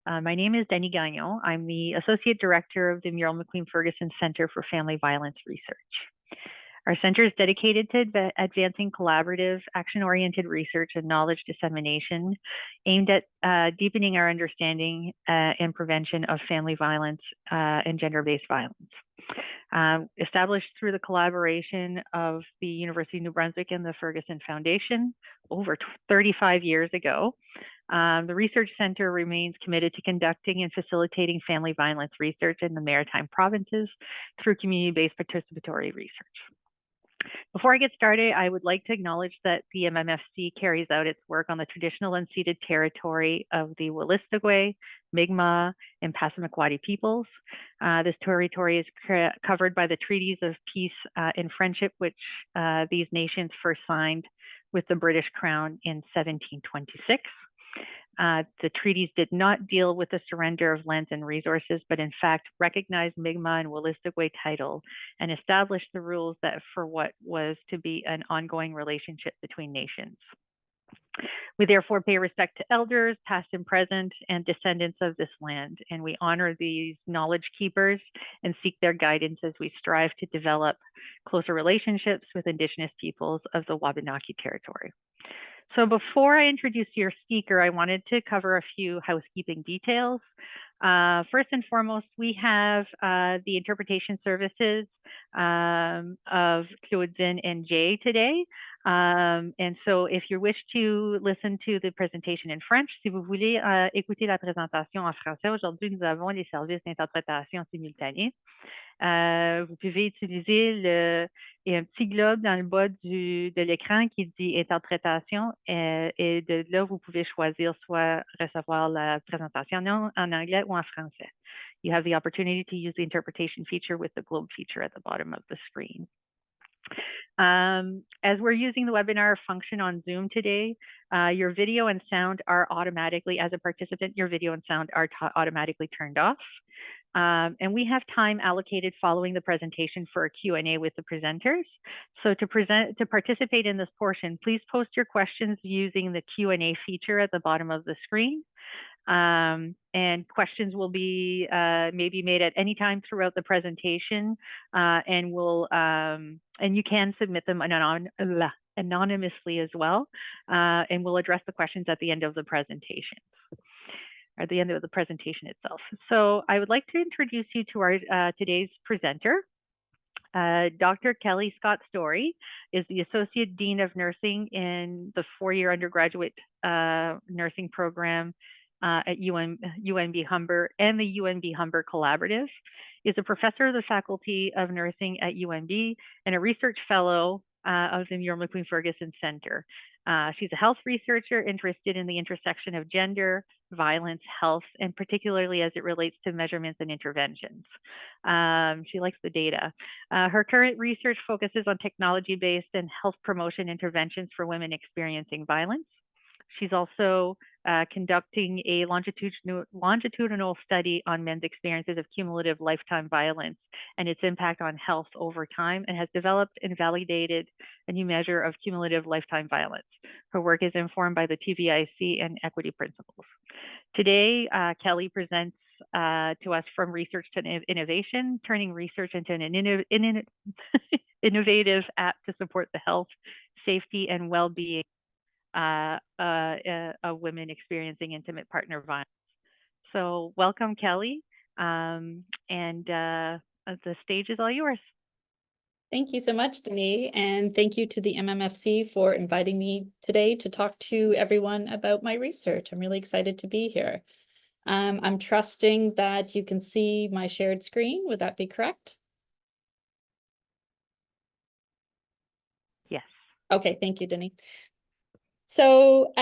My name is Denny Gagnon. I'm the Associate Director of the Muriel McQueen Fergusson Center for Family Violence Research. Our center is dedicated to advancing collaborative, action-oriented research and knowledge dissemination aimed at deepening our understanding and prevention of family violence and gender-based violence. Established through the collaboration of the University of New Brunswick and the Fergusson Foundation over 35 years ago, the Research Center remains committed to conducting and facilitating family violence research in the Maritime provinces through community-based participatory research. Before I get started, I would like to acknowledge that the MMFC carries out its work on the traditional unceded territory of the Wolastoqey, Mi'kmaq, and Passamaquoddy peoples. This territory is covered by the treaties of peace and friendship, which these nations first signed with the British Crown in 1726. The treaties did not deal with the surrender of lands and resources, but in fact recognized Mi'kmaq and Wolastoqey title and established the rules that for what was to be an ongoing relationship between nations. We therefore pay respect to elders, past and present, and descendants of this land, and we honor these knowledge keepers and seek their guidance as we strive to develop closer relationships with Indigenous peoples of the Wabanaki territory. So before I introduce your speaker, I wanted to cover a few housekeeping details. First and foremost, we have the interpretation services of Claudine and Jay today. And so if you wish to listen to the presentation in French, si vous voulez écouter la présentation en français, aujourd'hui nous avons les services d'interprétation simultanée. Vous pouvez utiliser il y a un petit globe dans le bas de l'écran qui dit interprétation et de là, vous pouvez choisir soit recevoir la présentation en anglais ou en français. You have the opportunity to use the interpretation feature with the globe feature at the bottom of the screen. As we're using the webinar function on Zoom today, your video and sound are automatically, as a participant, your video and sound are automatically turned off. And we have time allocated following the presentation for a Q&A with the presenters. So to participate in this portion, please post your questions using the Q&A feature at the bottom of the screen. And questions will be maybe made at any time throughout the presentation, and you can submit them anonymously as well, and we'll address the questions at the end of the presentation. At the end of the presentation itself. So I would like to introduce you to our today's presenter. Dr. Kelly Scott-Storey is the Associate Dean of Nursing in the four-year undergraduate nursing program at UNB-Humber and the UNB-Humber Collaborative, is a professor of the Faculty of Nursing at UNB and a research fellow of the Muriel McQueen Fergusson Center. She's a health researcher interested in the intersection of gender, violence, health, and particularly as it relates to measurements and interventions. She likes the data. Her current research focuses on technology-based and health promotion interventions for women experiencing violence. She's also conducting a longitudinal study on men's experiences of cumulative lifetime violence and its impact on health over time, and has developed and validated a new measure of cumulative lifetime violence. Her work is informed by the TVIC and equity principles. Today, Kelly presents to us from research to innovation, turning research into an innovative app to support the health, safety, and well-being of women experiencing intimate partner violence. So welcome, Kelly, and the stage is all yours. Thank you so much, Denise, and thank you to the MMFC for inviting me today to talk to everyone about my research. I'm really excited to be here. I'm trusting that you can see my shared screen. Would that be correct? Yes. Okay, thank you, Denise. So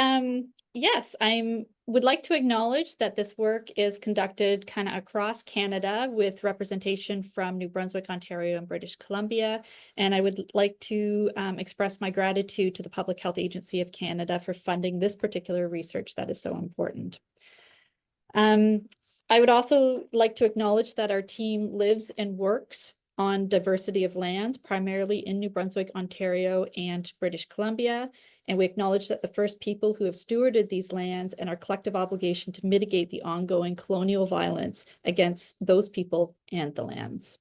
yes, I would like to acknowledge that this work is conducted kind of across Canada with representation from New Brunswick, Ontario, and British Columbia. And I would like to express my gratitude to the Public Health Agency of Canada for funding this particular research that is so important. I would also like to acknowledge that our team lives and works on diversity of lands, primarily in New Brunswick, Ontario, and British Columbia. And we acknowledge that the first people who have stewarded these lands and our collective obligation to mitigate the ongoing colonial violence against those people and the lands.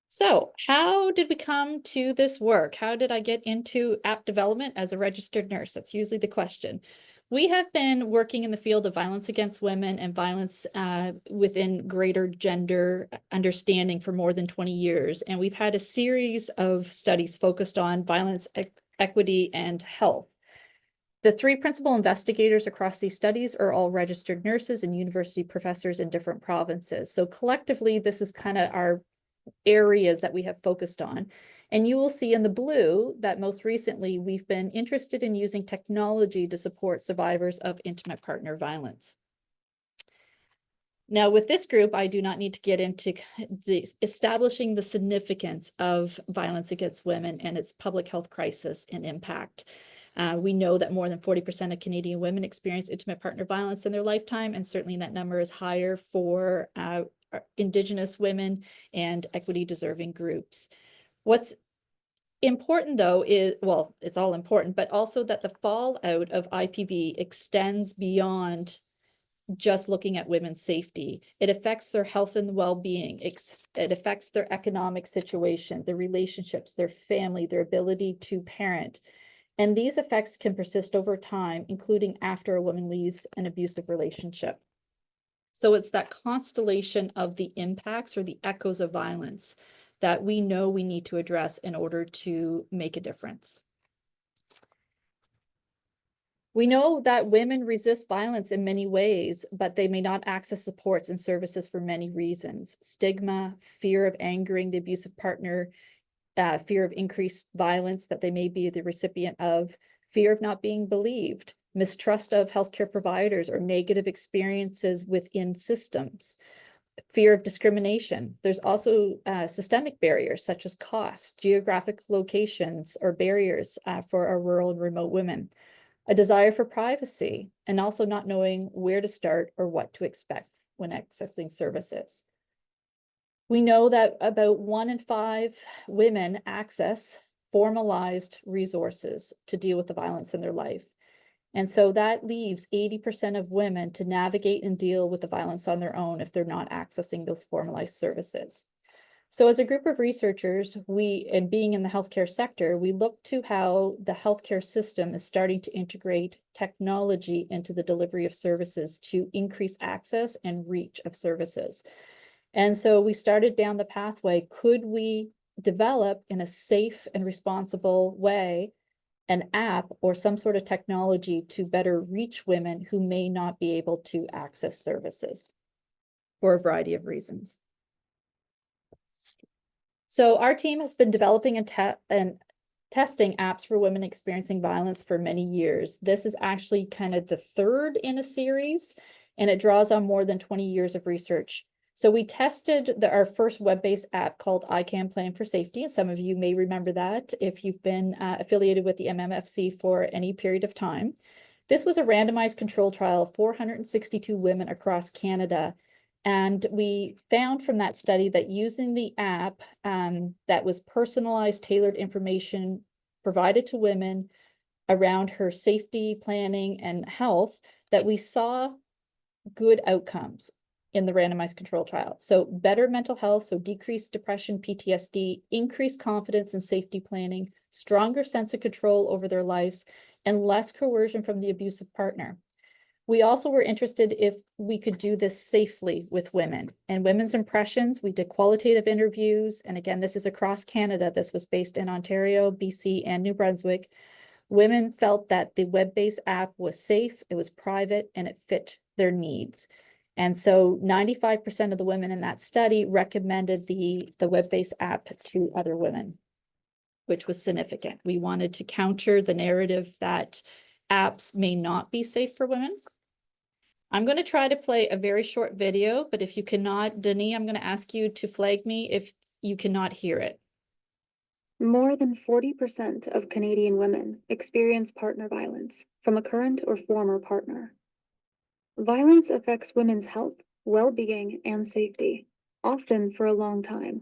So how did we come to this work? How did I get into app development as a registered nurse? That's usually the question. We have been working in the field of violence against women and violence within greater gender understanding for more than 20 years. And we've had a series of studies focused on violence, equity, and health. The three principal investigators across these studies are all registered nurses and university professors in different provinces. So collectively, this is kind of our areas that we have focused on. And you will see in the blue that most recently we've been interested in using technology to support survivors of intimate partner violence. Now, with this group, I do not need to get into establishing the significance of violence against women and its public health crisis and impact. We know that more than 40% of Canadian women experience intimate partner violence in their lifetime, and certainly that number is higher for Indigenous women and equity deserving groups. What's important though is, well, it's all important, but also that the fallout of IPV extends beyond just looking at women's safety. It affects their health and well-being. It affects their economic situation, their relationships, their family, their ability to parent. And these effects can persist over time, including after a woman leaves an abusive relationship. So it's that constellation of the impacts or the echoes of violence that we know we need to address in order to make a difference. We know that women resist violence in many ways, but they may not access supports and services for many reasons. Stigma, fear of angering the abusive partner, fear of increased violence that they may be the recipient of, fear of not being believed, mistrust of healthcare providers or negative experiences within systems, fear of discrimination. There's also systemic barriers such as cost, geographic locations or barriers for our rural and remote women, a desire for privacy, and also not knowing where to start or what to expect when accessing services. We know that about 1 in 5 women access formalized resources to deal with the violence in their life. And so that leaves 80% of women to navigate and deal with the violence on their own if they're not accessing those formalized services. So as a group of researchers, and being in the healthcare sector, we look to how the healthcare system is starting to integrate technology into the delivery of services to increase access and reach of services. And so we started down the pathway. Could we develop in a safe and responsible way an app or some sort of technology to better reach women who may not be able to access services for a variety of reasons? So our team has been developing and testing apps for women experiencing violence for many years. This is actually kind of the third in a series, and it draws on more than 20 years of research. So we tested our first web-based app called FCAN Plan for Safety, and some of you may remember that if you've been affiliated with the MMFC for any period of time. This was a randomized control trial of 462 women across Canada. And we found from that study that using the app that was personalized, tailored information provided to women around her safety, planning, and health, that we saw good outcomes in the randomized control trial. So better mental health, so decreased depression, PTSD, increased confidence in safety planning, stronger sense of control over their lives, and less coercion from the abusive partner. We also were interested if we could do this safely with women and women's impressions. We did qualitative interviews. And again, this is across Canada. This was based in Ontario, BC, and New Brunswick. Women felt that the web-based app was safe, it was private, and it fit their needs. And so 95% of the women in that study recommended the web-based app to other women, which was significant. We wanted to counter the narrative that apps may not be safe for women. I'm going to try to play a very short video, but if you cannot, Denis, I'm going to ask you to flag me if you cannot hear it. More than 40% of Canadian women experience partner violence from a current or former partner. Violence affects women's health, well-being, and safety, often for a long time.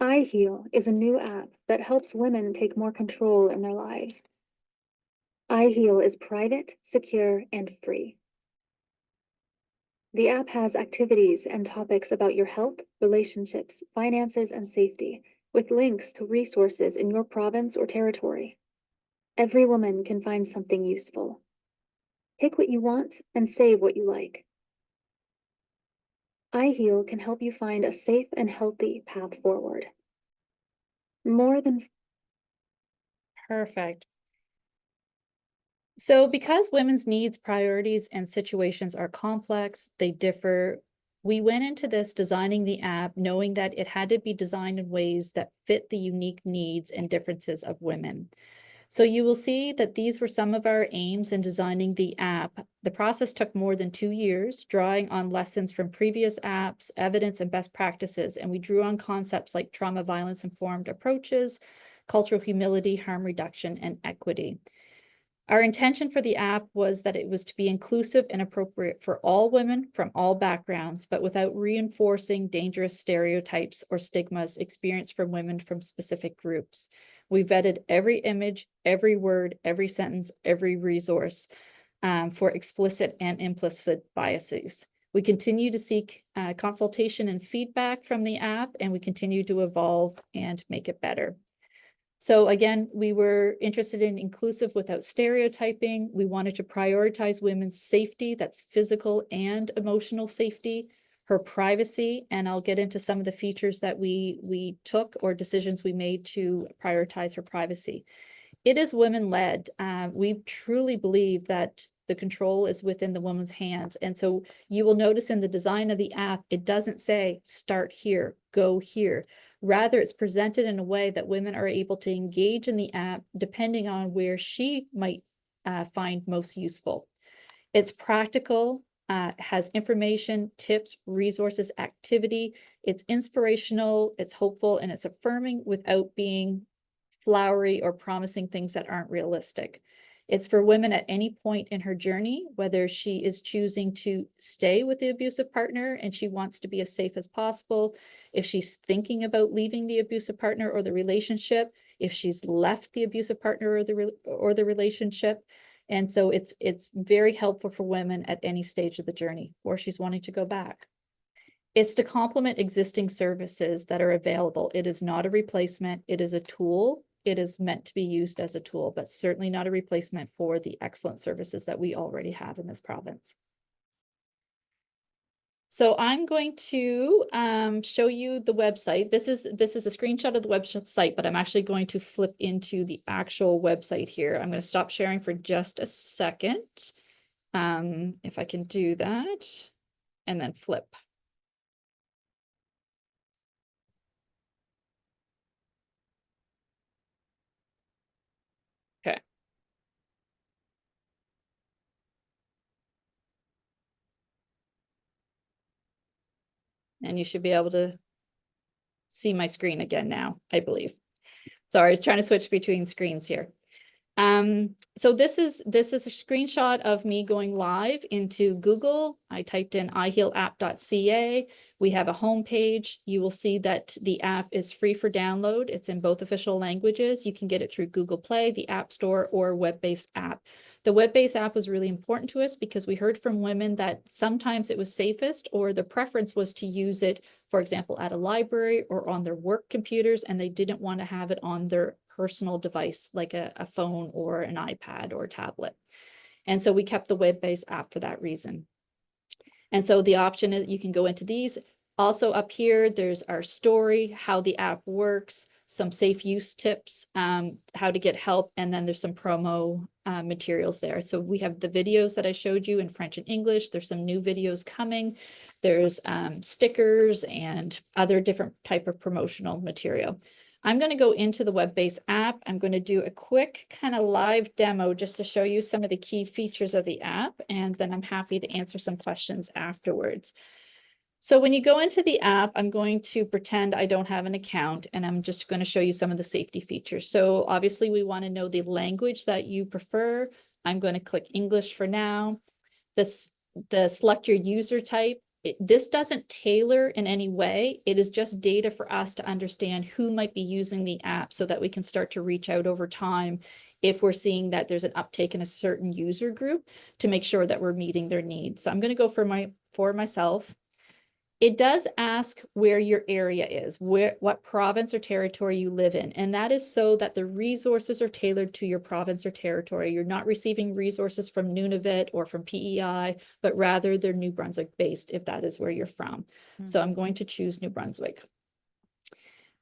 iHeal is a new app that helps women take more control in their lives. iHeal is private, secure, and free. The app has activities and topics about your health, relationships, finances, and safety, with links to resources in your province or territory. Every woman can find something useful. Pick what you want and save what you like. iHeal can help you find a safe and healthy path forward. More than Perfect. So because women's needs, priorities, and situations are complex, they differ, we went into this designing the app knowing that it had to be designed in ways that fit the unique needs and differences of women. So you will see that these were some of our aims in designing the app. The process took more than 2 years, drawing on lessons from previous apps, evidence, and best practices. And we drew on concepts like trauma violence informed approaches, cultural humility, harm reduction, and equity. Our intention for the app was that it was to be inclusive and appropriate for all women from all backgrounds, but without reinforcing dangerous stereotypes or stigmas experienced from women from specific groups. We vetted every image, every word, every sentence, every resource for explicit and implicit biases. We continue to seek consultation and feedback from the app, and we continue to evolve and make it better. So again, we were interested in inclusive without stereotyping. We wanted to prioritize women's safety, that's physical and emotional safety, her privacy, and I'll get into some of the features that we took or decisions we made to prioritize her privacy. It is women-led. We truly believe that the control is within the woman's hands. And so you will notice in the design of the app, it doesn't say start here, go here. Rather, it's presented in a way that women are able to engage in the app depending on where she might find most useful. It's practical, has information, tips, resources, activity. It's inspirational, it's hopeful, and it's affirming without being flowery or promising things that aren't realistic. It's for women at any point in her journey, whether she is choosing to stay with the abusive partner and she wants to be as safe as possible, if she's thinking about leaving the abusive partner or the relationship, if she's left the abusive partner or the relationship. And so it's very helpful for women at any stage of the journey, or she's wanting to go back. It's to complement existing services that are available. It is not a replacement. It is a tool. It is meant to be used as a tool, but certainly not a replacement for the excellent services that we already have in this province. So I'm going to show you the website. This is a screenshot of the website, but I'm actually going to flip into the actual website here. I'm going to stop sharing for just a second. If I can do that, and then flip. Okay. And you should be able to see my screen again now, I believe. Sorry, I was trying to switch between screens here. So this is a screenshot of me going live into Google. I typed in ihealapp.ca. We have a homepage. You will see that the app is free for download. It's in both official languages. You can get it through Google Play, the App Store, or web-based app. The web-based app was really important to us because we heard from women that sometimes it was safest or the preference was to use it, for example, at a library or on their work computers, and they didn't want to have it on their personal device like a phone or an iPad or a tablet. And so we kept the web-based app for that reason. And so the option is you can go into these. Also up here, there's our story, how the app works, some safe use tips, how to get help, and then there's some promo materials there. So we have the videos that I showed you in French and English. There's some new videos coming. There's stickers and other different type of promotional material. I'm going to go into the web-based app. I'm going to do a quick kind of live demo just to show you some of the key features of the app, and then I'm happy to answer some questions afterwards. So when you go into the app, I'm going to pretend I don't have an account, and I'm just going to show you some of the safety features. So obviously we want to know the language that you prefer. I'm going to click English for now. The select your user type. this doesn't tailor in any way. It is just data for us to understand who might be using the app so that we can start to reach out over time if we're seeing that there's an uptake in a certain user group to make sure that we're meeting their needs. So I'm going to go for myself. It does ask where your area is, what province or territory you live in. And that is so that the resources are tailored to your province or territory. You're not receiving resources from Nunavut or from PEI, but rather they're New Brunswick based if that is where you're from. So I'm going to choose New Brunswick.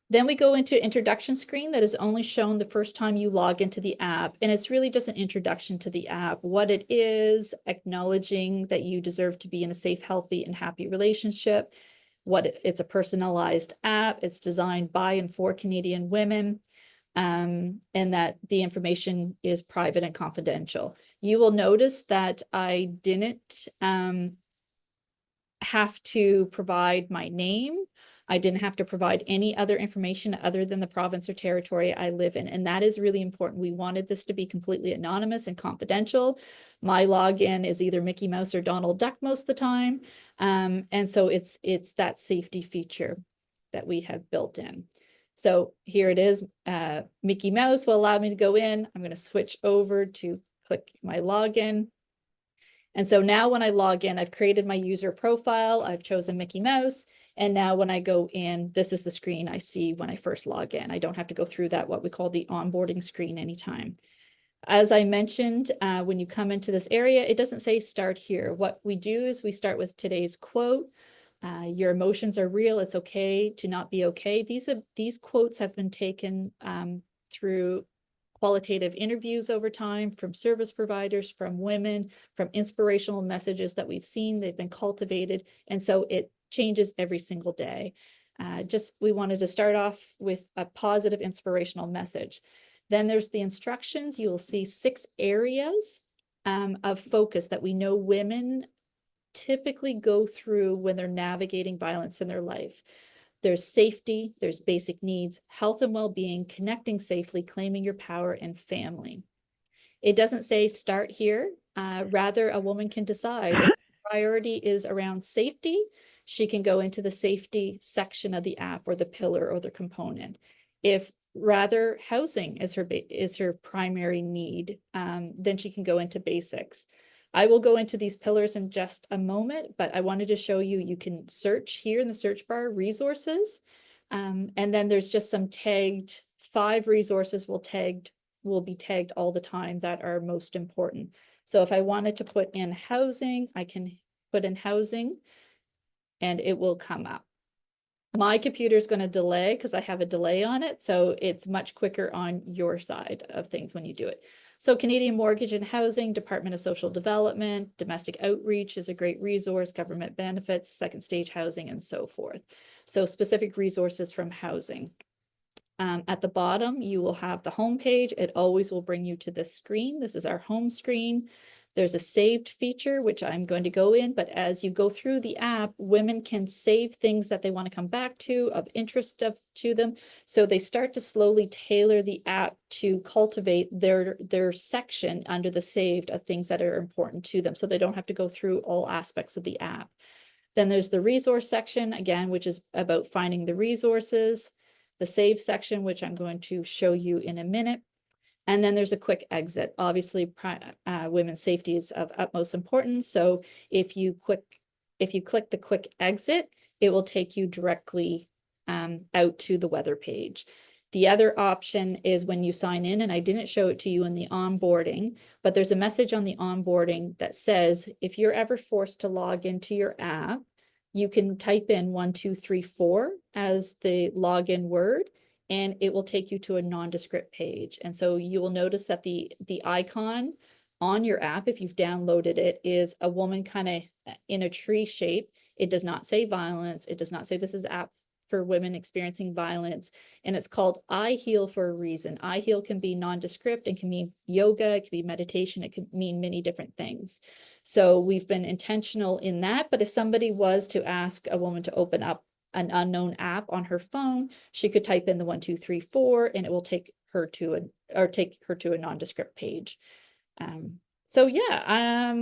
Then we go into introduction screen that is only shown the first time you log into the app. And it's really just an introduction to the app, what it is, acknowledging that you deserve to be in a safe, healthy, and happy relationship. It's a personalized app. It's designed by and for Canadian women. And that the information is private and confidential. You will notice that I didn't have to provide my name. I didn't have to provide any other information other than the province or territory I live in. And that is really important. We wanted this to be completely anonymous and confidential. My login is either Mickey Mouse or Donald Duck most of the time. And so it's that safety feature that we have built in. So here it is. Mickey Mouse will allow me to go in. I'm going to switch over to click my login. And so now when I log in, I've created my user profile, I've chosen Mickey Mouse, and now when I go in, this is the screen I see when I first log in. I don't have to go through that, what we call the onboarding screen anytime. As I mentioned, when you come into this area, it doesn't say start here. What we do is we start with today's quote. Your emotions are real, it's okay to not be okay. These quotes have been taken through qualitative interviews over time from service providers, from women, from inspirational messages that we've seen. They've been cultivated. And so it changes every single day. We wanted to start off with a positive inspirational message. Then there's the instructions. You will see 6 areas of focus that we know women typically go through when they're navigating violence in their life. There's safety, there's basic needs, health and well-being, connecting safely, claiming your power, and family. It doesn't say start here. Rather, a woman can decide if priority is around safety, she can go into the safety section of the app or the pillar or the component. If rather housing is her primary need, then she can go into basics. I will go into these pillars in just a moment, but I wanted to show you, you can search here in the search bar, resources. And then there's just some tagged, 5 resources will be tagged all the time that are most important. So if I wanted to put in housing, I can put in housing and it will come up. My computer is going to delay because I have a delay on it. So it's much quicker on your side of things when you do it. So Canadian Mortgage and Housing, Department of Social Development, Domestic Outreach is a great resource, government benefits, second stage housing, and so forth. So specific resources from housing. At the bottom, you will have the home page. It always will bring you to this screen. This is our home screen. There's a saved feature, which I'm going to go in, but as you go through the app, women can save things that they want to come back to, of interest to them. So they start to slowly tailor the app to cultivate their section under the saved of things that are important to them. So they don't have to go through all aspects of the app. Then there's the resource section, again, which is about finding the resources. The save section, which I'm going to show you in a minute. And then there's a quick exit. Obviously, women's safety is of utmost importance. So if you click the quick exit, it will take you directly out to the weather page. The other option is when you sign in, and I didn't show it to you in the onboarding, but there's a message on the onboarding that says, if you're ever forced to log into your app, you can type in 1234 as the login word, and it will take you to a nondescript page. And so you will notice that the icon on your app, if you've downloaded it, is a woman kind of in a tree shape. It does not say violence. It does not say this is an app for women experiencing violence. And it's called I Heal for a reason. I Heal can be nondescript and can mean yoga, it can be meditation, it can mean many different things. So we've been intentional in that. But if somebody was to ask a woman to open up an unknown app on her phone, she could type in the 1234 and it will take her to a nondescript page. So yeah,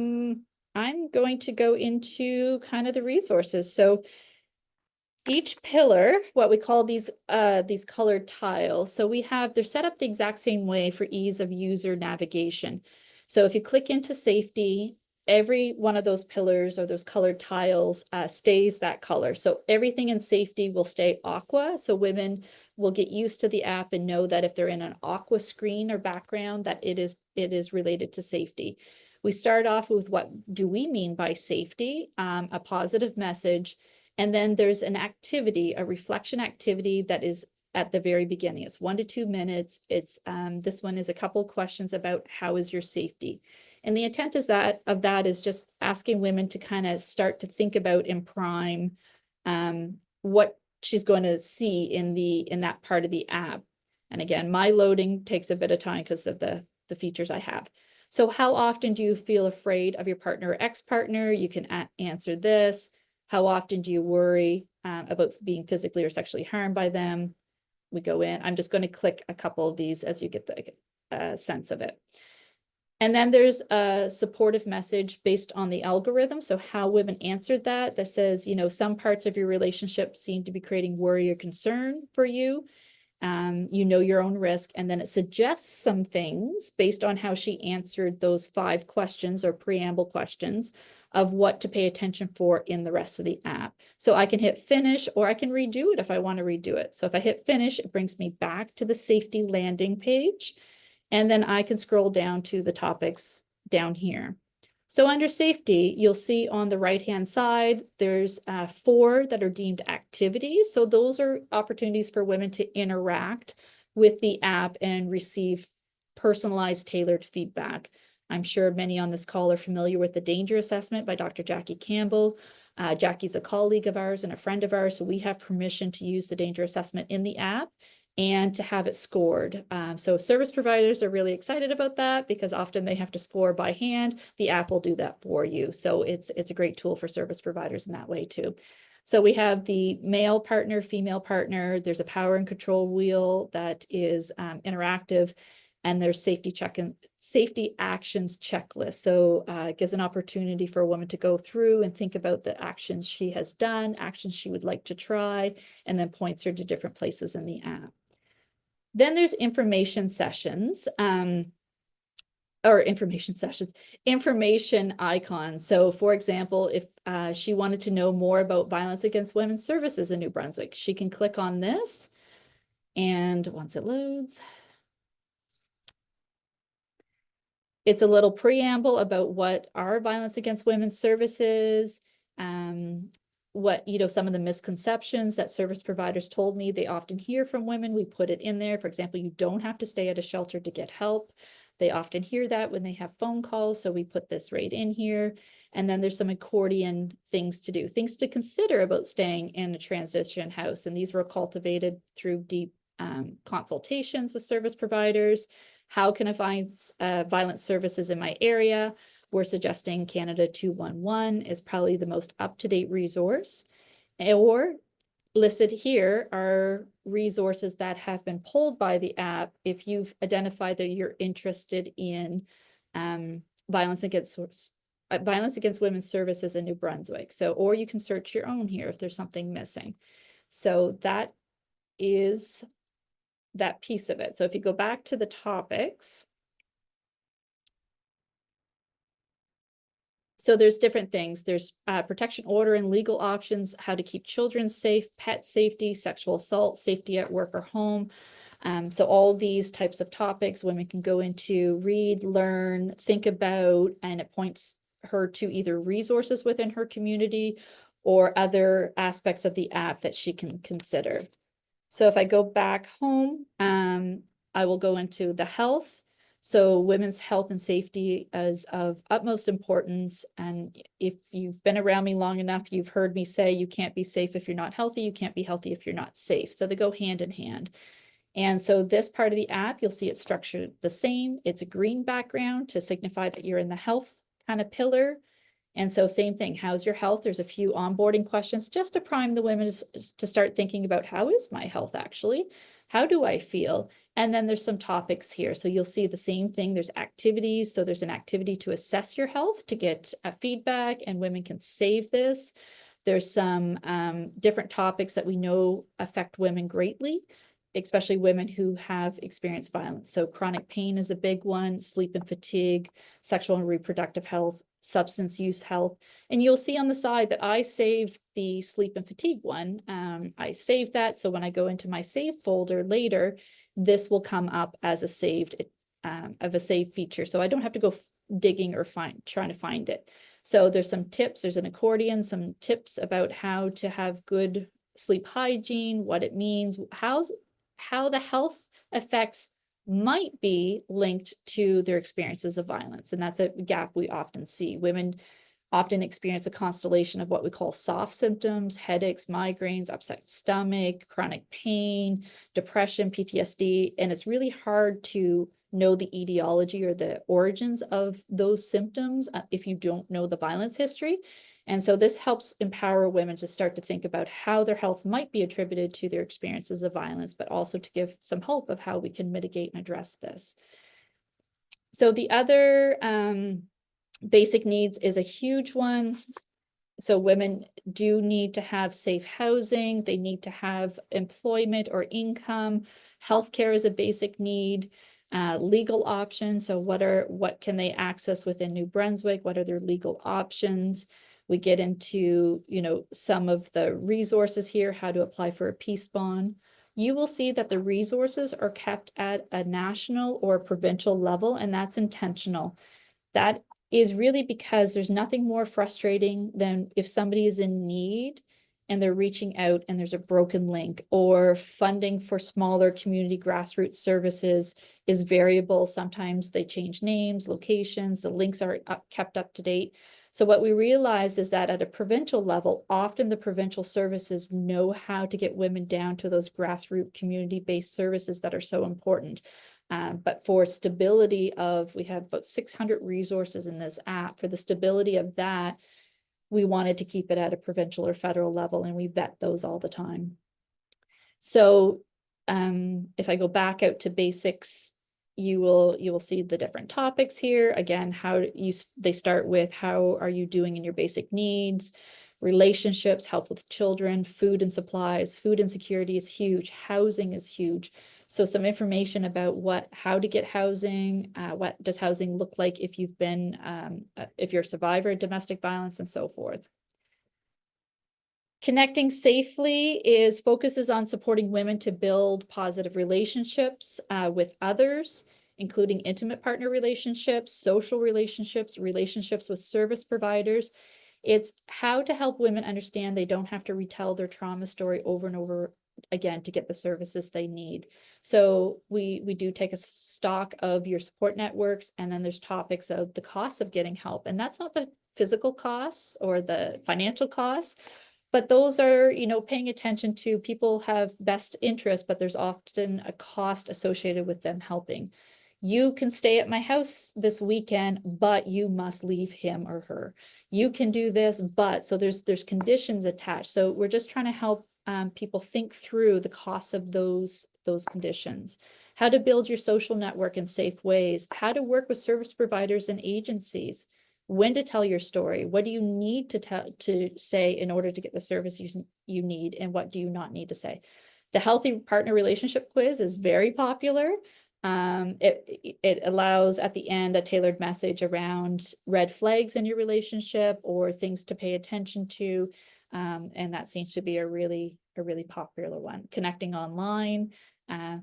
I'm going to go into kind of the resources. So each pillar, what we call these colored tiles. So they're set up the exact same way for ease of user navigation. So if you click into safety, every one of those pillars or those colored tiles stays that color. So everything in safety will stay aqua. So women will get used to the app and know that if they're in an aqua screen or background, that it is related to safety. We start off with what do we mean by safety, a positive message. And then there's an activity, a reflection activity that is at the very beginning. It's 1 to 2 minutes. It's this one is a couple questions about how is your safety. And the intent is of that is just asking women to kind of start to think about in prime what she's going to see in that part of the app. And again, my loading takes a bit of time because of the features I have. So how often do you feel afraid of your partner or ex-partner? You can answer this. How often do you worry about being physically or sexually harmed by them? We go in. I'm just going to click a couple of these as you get the sense of it. And then there's a supportive message based on the algorithm. So how women answered that says, you know, some parts of your relationship seem to be creating worry or concern for you. You know your own risk, and then it suggests some things based on how she answered those 5 questions or preamble questions of what to pay attention for in the rest of the app. So I can hit finish, or I can redo it if I want to redo it. So if I hit finish, it brings me back to the safety landing page, and then I can scroll down to the topics down here. So under safety, you'll see on the right-hand side, there's 4 that are deemed activities. So those are opportunities for women to interact with the app and receive personalized, tailored feedback. I'm sure many on this call are familiar with the danger assessment by Dr. Jackie Campbell. Jackie's a colleague of ours and a friend of ours, so we have permission to use the danger assessment in the app and to have it scored. So service providers are really excited about that because often they have to score by hand. The app will do that for you. So it's a great tool for service providers in that way too. So we have the male partner, female partner. There's a power and control wheel that is interactive, and there's safety actions checklist. So it gives an opportunity for a woman to go through and think about the actions she has done, actions she would like to try, and then points her to different places in the app. Then there's information sessions, information icons. So for example, if she wanted to know more about violence against women's services in New Brunswick, she can click on this. And once it loads, it's a little preamble about what are violence against women's services, what, you know, some of the misconceptions that service providers told me they often hear from women. We put it in there. For example, you don't have to stay at a shelter to get help. They often hear that when they have phone calls. So we put this right in here. And then there's some accordion things to do, things to consider about staying in a transition house. And these were cultivated through deep consultations with service providers. How can I find violence services in my area? We're suggesting Canada 211 is probably the most up-to-date resource. Or listed here are resources that have been pulled by the app if you've identified that you're interested in violence against women's services in New Brunswick. So, or you can search your own here if there's something missing. So that is that piece of it. So if you go back to the topics, so there's different things. There's protection order and legal options, how to keep children safe, pet safety, sexual assault, safety at work or home. So all these types of topics women can go into, read, learn, think about, and it points her to either resources within her community or other aspects of the app that she can consider. So if I go back home, I will go into the health. So women's health and safety is of utmost importance. And if you've been around me long enough, you've heard me say you can't be safe if you're not healthy. You can't be healthy if you're not safe. So they go hand in hand. And so this part of the app, you'll see it's structured the same. It's a green background to signify that you're in the health kind of pillar. And so same thing, how's your health? There's a few onboarding questions just to prime the women to start thinking about, how is my health actually? How do I feel? And then there's some topics here. So you'll see the same thing. There's activities. So there's an activity to assess your health, to get feedback, and women can save this. There's some different topics that we know affect women greatly, especially women who have experienced violence. So chronic pain is a big one, sleep and fatigue, sexual and reproductive health, substance use health. And you'll see on the side that I saved the sleep and fatigue one. I saved that. So when I go into my save folder later, this will come up as a saved feature. So I don't have to go digging or trying to find it. So there's some tips, there's an accordion, some tips about how to have good sleep hygiene, what it means, how the health effects might be linked to their experiences of violence. And that's a gap we often see. Women often experience a constellation of what we call soft symptoms: headaches, migraines, upset stomach, chronic pain, depression, PTSD. And it's really hard to know the etiology or the origins of those symptoms if you don't know the violence history. And so this helps empower women to start to think about how their health might be attributed to their experiences of violence, but also to give some hope of how we can mitigate and address this. So the other basic needs is a huge one. So women do need to have safe housing. They need to have employment or income. Healthcare is a basic need. Legal options. So what can they access within New Brunswick? What are their legal options? We get into, some of the resources here, how to apply for a peace bond. You will see that the resources are kept at a national or provincial level, and that's intentional. That is really because there's nothing more frustrating than if somebody is in need and they're reaching out and there's a broken link, or funding for smaller community grassroots services is variable. Sometimes they change names, locations, the links aren't kept up to date. So what we realize is that at a provincial level, often the provincial services know how to get women down to those grassroots community-based services that are so important. But for stability we have about 600 resources in this app. For the stability of that, we wanted to keep it at a provincial or federal level, and we vet those all the time. So if I go back out to basics, you will see the different topics here. Again, they start with how are you doing in your basic needs, relationships, help with children, food and supplies. Food insecurity is huge. Housing is huge. So some information about how to get housing, what does housing look like if if you're a survivor of domestic violence, and so forth. Connecting safely focuses on supporting women to build positive relationships with others, including intimate partner relationships, social relationships, relationships with service providers. It's how to help women understand they don't have to retell their trauma story over and over again to get the services they need. So we do take a stock of your support networks, and then there's topics of the costs of getting help. And that's not the physical costs or the financial costs, but those are, paying attention to people have best interest, but there's often a cost associated with them helping. You can stay at my house this weekend, but you must leave him or her. You can do this, but so there's conditions attached. So we're just trying to help people think through the costs of those conditions, how to build your social network in safe ways, how to work with service providers and agencies, when to tell your story, what do you need to say in order to get the service you need, and what do you not need to say. The healthy partner relationship quiz is very popular. It allows at the end a tailored message around red flags in your relationship or things to pay attention to. And that seems to be a really popular one. Connecting online,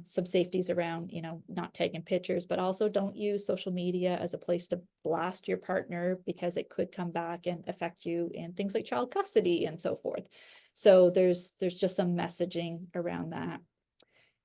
some safeties around, not taking pictures, but also don't use social media as a place to blast your partner, because it could come back and affect you in things like child custody and so forth. So there's just some messaging around that.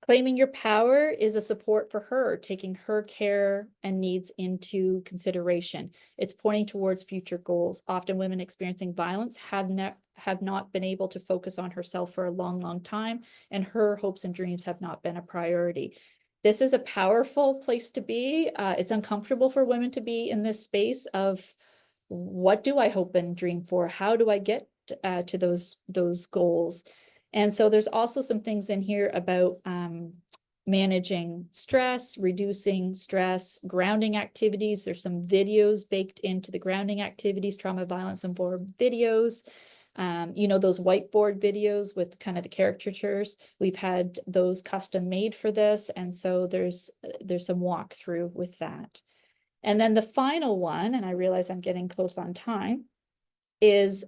Claiming your power is a support for her, taking her care and needs into consideration. It's pointing towards future goals. Often women experiencing violence have not been able to focus on herself for a long time, and her hopes and dreams have not been a priority. This is a powerful place to be. It's uncomfortable for women to be in this space of what do I hope and dream for? How do I get to those goals? And so there's also some things in here about managing stress, reducing stress, grounding activities. There's some videos baked into the grounding activities, trauma, violence, informed videos. You know, those whiteboard videos with kind of the caricatures, we've had those custom made for this. And so there's some walkthrough with that. And then the final one, and I realize I'm getting close on time, is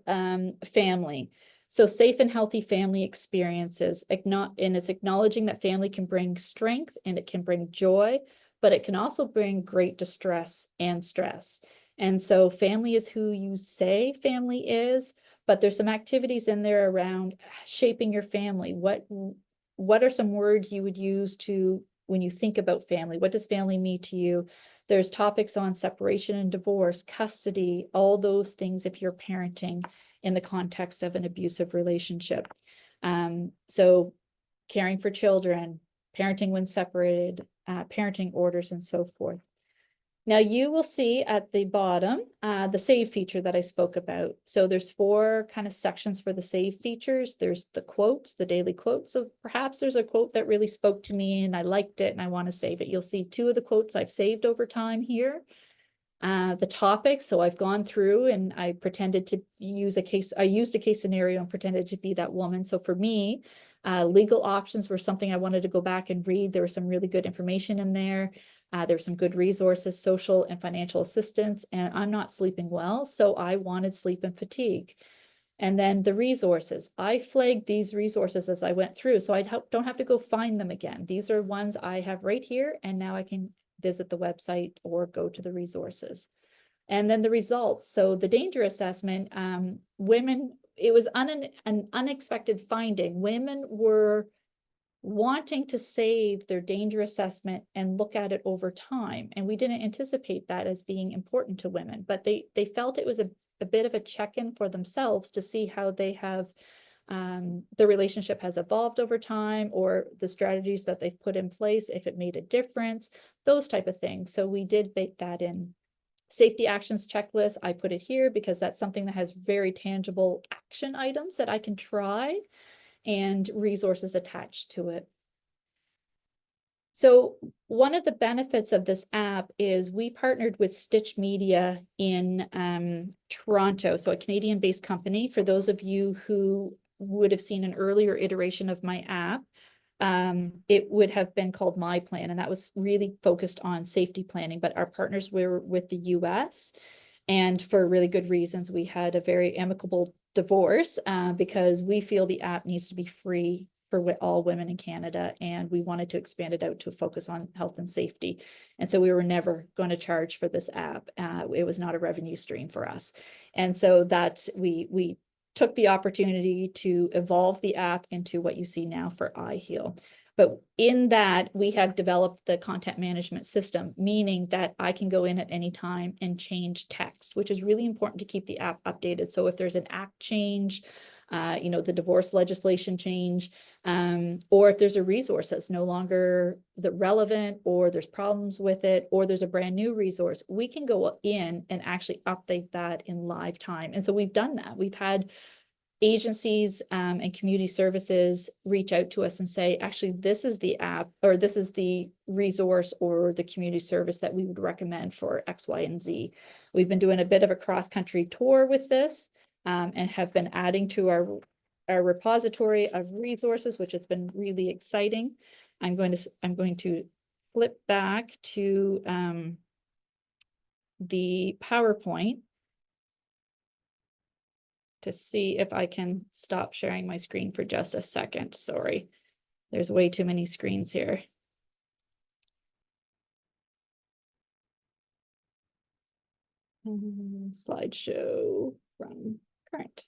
family. So safe and healthy family experiences, and it's acknowledging that family can bring strength and it can bring joy, but it can also bring great distress and stress. And so family is who you say family is, but there's some activities in there around shaping your family. What are some words you would use to, when you think about family? What does family mean to you? There's topics on separation and divorce, custody, all those things if you're parenting in the context of an abusive relationship. So caring for children, parenting when separated, parenting orders, and so forth. Now you will see at the bottom, the save feature that I spoke about. So there's 4 kind of sections for the save features. There's the quotes, the daily quotes. So perhaps there's a quote that really spoke to me and I liked it and I want to save it. You'll see 2 of the quotes I've saved over time here. The topics, so I've gone through and I pretended to use I used a case scenario and pretended to be that woman. So for me, legal options were something I wanted to go back and read. There was some really good information in there. There's some good resources, social and financial assistance, and I'm not sleeping well, so I wanted sleep and fatigue. And then the resources, I flagged these resources as I went through, so I don't have to go find them again. These are ones I have right here, and now I can visit the website or go to the resources. And then the results. So the danger assessment, women, it was an unexpected finding. Women were wanting to save their danger assessment and look at it over time. And we didn't anticipate that as being important to women, but they felt it was a bit of a check-in for themselves to see how they have the relationship has evolved over time, or the strategies that they've put in place, if it made a difference, those type of things. So we did bake that in. Safety actions checklist, I put it here because that's something that has very tangible action items that I can try and resources attached to it. So one of the benefits of this app is we partnered with Stitch Media in Toronto, so a Canadian-based company. For those of you who would have seen an earlier iteration of my app, it would have been called My Plan, and that was really focused on safety planning, but our partners were with the US, and for really good reasons. We had a very amicable divorce because we feel the app needs to be free for all women in Canada, and we wanted to expand it out to focus on health and safety. And so we were never going to charge for this app. It was not a revenue stream for us. And so that we took the opportunity to evolve the app into what you see now for iHeal. But in that, we have developed the content management system, meaning that I can go in at any time and change text, which is really important to keep the app updated. So if there's an act change, you know, the divorce legislation change, or if there's a resource that's no longer relevant, or there's problems with it, or there's a brand new resource, we can go in and actually update that in live time. And so we've done that. We've had agencies and community services reach out to us and say, actually, this is the app, or this is the resource or the community service that we would recommend for X, Y, and Z. We've been doing a bit of a cross-country tour with this and have been adding to our repository of resources, which has been really exciting. I'm going to flip back to the PowerPoint to see if I can stop sharing my screen for just a second. Sorry, there's way too many screens here. Slideshow from current.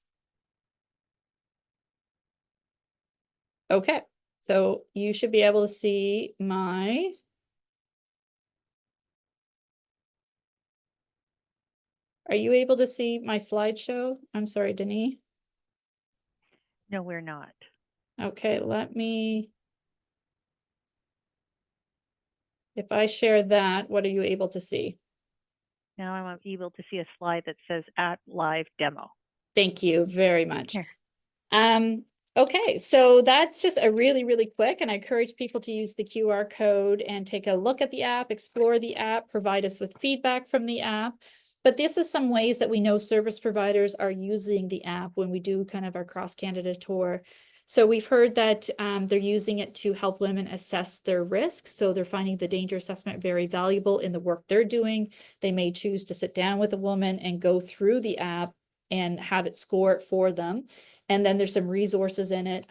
Okay, so you should be able to see my Are you able to see my slideshow? I'm sorry, Denis. No, we're not. Okay, let me. If I share that, what are you able to see? Now I'm able to see a slide that says at live demo. Thank you very much. Here. Okay, so that's just a really, really quick, and I encourage people to use the QR code and take a look at the app, explore the app, provide us with feedback from the app. But this is some ways that we know service providers are using the app when we do kind of our cross-Canada tour. So we've heard that they're using it to help women assess their risks. So they're finding the danger assessment very valuable in the work they're doing. They may choose to sit down with a woman and go through the app and have it score it for them. And then there's some resources in it.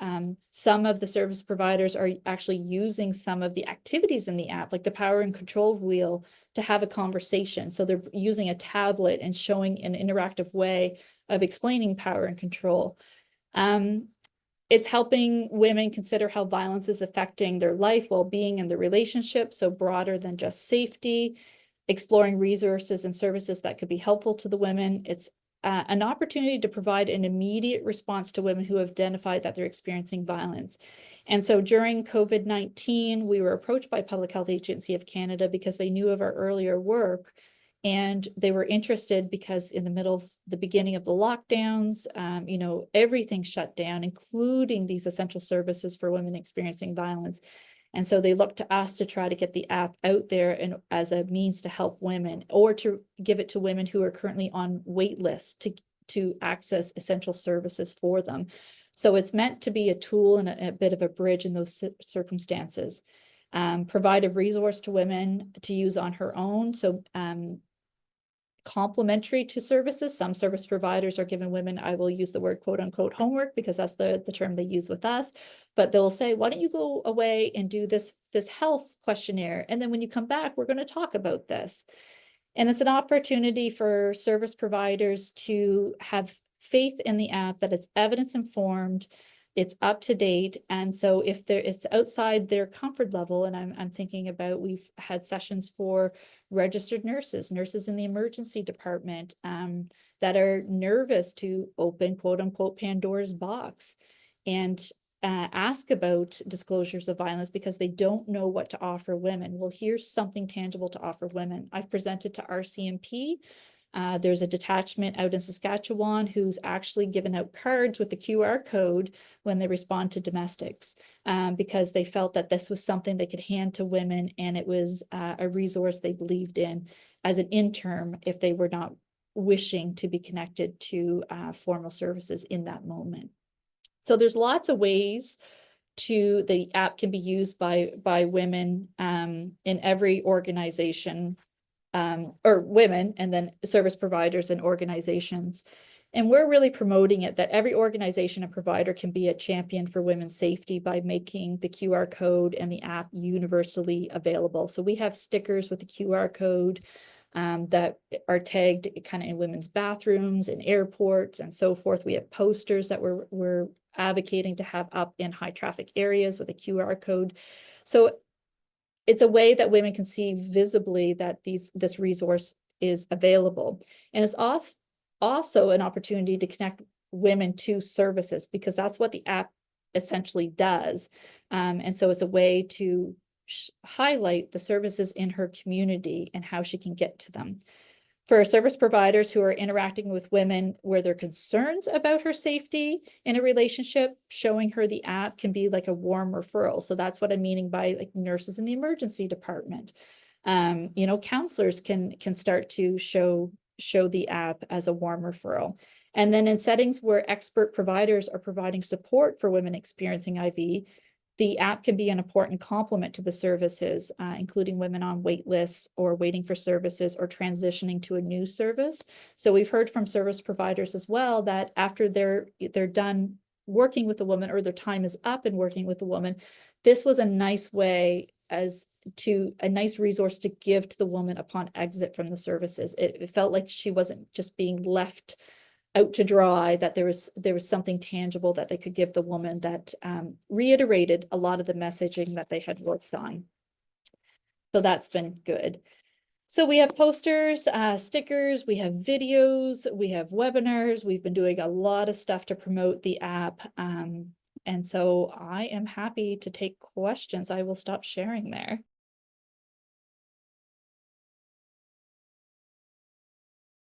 Some of the service providers are actually using some of the activities in the app, like the power and control wheel, to have a conversation. So they're using a tablet and showing an interactive way of explaining power and control. It's helping women consider how violence is affecting their life, well-being, and their relationship, so broader than just safety, exploring resources and services that could be helpful to the women. It's an opportunity to provide an immediate response to women who have identified that they're experiencing violence. And so during COVID-19, we were approached by Public Health Agency of Canada because they knew of our earlier work, and they were interested because in the beginning of the lockdowns, you know, everything shut down, including these essential services for women experiencing violence. And so they looked to us to try to get the app out there and as a means to help women, or to give it to women who are currently on wait lists to access essential services for them. So it's meant to be a tool and a bit of a bridge in those circumstances. Provide a resource to women to use on her own. So complementary to services. Some service providers are giving women, I will use the word quote unquote homework because that's the term they use with us, but they'll say, why don't you go away and do this health questionnaire? And then when you come back, we're going to talk about this. And it's an opportunity for service providers to have faith in the app, that it's evidence informed, it's up to date. And so if it's outside their comfort level, and I'm thinking about, we've had sessions for registered nurses in the emergency department that are nervous to open quote unquote Pandora's box and ask about disclosures of violence because they don't know what to offer women. Well, here's something tangible to offer women. I've presented to RCMP. There's a detachment out in Saskatchewan who's actually given out cards with the QR code when they respond to domestics because they felt that this was something they could hand to women, and it was a resource they believed in as an interim if they were not wishing to be connected to formal services in that moment. So there's lots of ways the app can be used by women in every organization, or women, and then service providers and organizations. And we're really promoting it, that every organization and provider can be a champion for women's safety by making the QR code and the app universally available. So we have stickers with the QR code that are tagged kind of in women's bathrooms, in airports, and so forth. We have posters that we're advocating to have up in high traffic areas with a QR code. So it's a way that women can see visibly that this resource is available. And it's also an opportunity to connect women to services, because that's what the app essentially does. And so it's a way to highlight the services in her community and how she can get to them. For service providers who are interacting with women where there are concerns about her safety in a relationship, showing her the app can be like a warm referral. So that's what I'm meaning by like nurses in the emergency department. You know, counselors can start to show the app as a warm referral. And then in settings where expert providers are providing support for women experiencing IV, the app can be an important complement to the services, including women on wait lists or waiting for services or transitioning to a new service. So we've heard from service providers as well that after they're done working with a woman, or their time is up in working with a woman, this was a nice way a nice resource to give to the woman upon exit from the services. It felt like she wasn't just being left out to dry, that there was something tangible that they could give the woman that reiterated a lot of the messaging that they had worked on. So that's been good. So we have posters, stickers, we have videos, we have webinars. We've been doing a lot of stuff to promote the app. And so I am happy to take questions. I will stop sharing there.